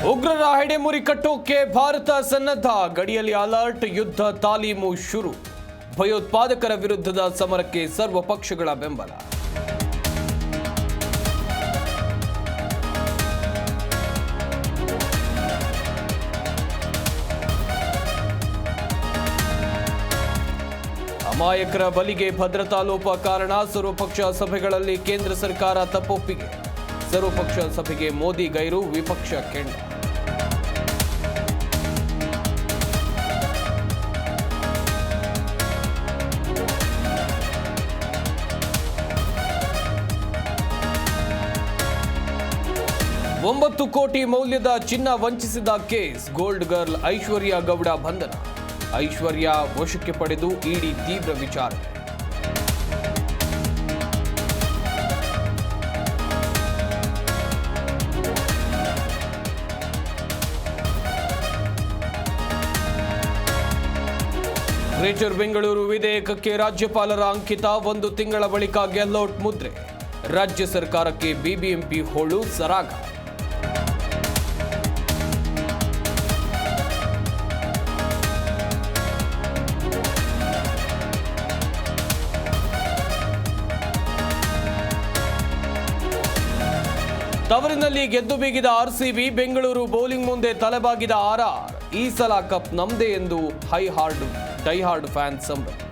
ಉಗ್ರರ ಹೆಡೆಮುರಿ ಕಟ್ಟೋಕೆ ಭಾರತ ಸನ್ನದ್ಧ, ಗಡಿಯಲ್ಲಿ ಅಲರ್ಟ್, ಯುದ್ಧ ತಾಲೀಮು ಶುರು. ಭಯೋತ್ಪಾದಕರ ವಿರುದ್ಧದ ಸಮರಕ್ಕೆ ಸರ್ವ ಪಕ್ಷಗಳ ಬೆಂಬಲ. ಅಮಾಯಕರ ಬಲಿಗೆ ಭದ್ರತಾ ಲೋಪ ಕಾರಣ, ಸರ್ವಪಕ್ಷ ಸಭೆಗಳಲ್ಲಿ ಕೇಂದ್ರ ಸರ್ಕಾರ ತಪ್ಪೊಪ್ಪಿಗೆ. ಸರ್ವಪಕ್ಷ ಸಭೆಗೆ ಮೋದಿ ಗೈರು, ವಿಪಕ್ಷ ಕೆಂಡ. $9 ಕೋಟಿ ಮೌಲ್ಯದ ಚಿನ್ನ ವಂಚಿಸಿದ ಕೇಸ್, ಗೋಲ್ಡ್ ಗರ್ಲ್ ಐಶ್ವರ್ಯ ಗೌಡ ಬಂಧನ. ಐಶ್ವರ್ಯ ವಶಕ್ಕೆ ಪಡೆದು ಇಡಿ ತೀವ್ರ ವಿಚಾರಣೆ. ಗ್ರೇಟರ್ ಬೆಂಗಳೂರು ವಿಧೇಯಕಕ್ಕೆ ರಾಜ್ಯಪಾಲರ ಅಂಕಿತ, 1 ತಿಂಗಳ ಬಳಿಕ ಗೆಲ್ಲೌಟ್ ಮುದ್ರೆ. ರಾಜ್ಯ ಸರ್ಕಾರಕ್ಕೆ ಬಿಬಿಎಂಪಿ ಹೋಳು ಸರಾಗ. ತವರಿನಲ್ಲಿ ಗೆದ್ದು ಬೀಗಿದ ಆರ್ಸಿಬಿ, ಬೆಂಗಳೂರು ಬೌಲಿಂಗ್ ಮುಂದೆ ತಲೆಬಾಗಿದ ಆರ್ಆರ್. ಈ ಸಲ ಕಪ್ ನಮ್ದೇ ಎಂದು ಡೈ ಹಾರ್ಡ್ ಫ್ಯಾನ್ ಸಂಭ್ರಮ.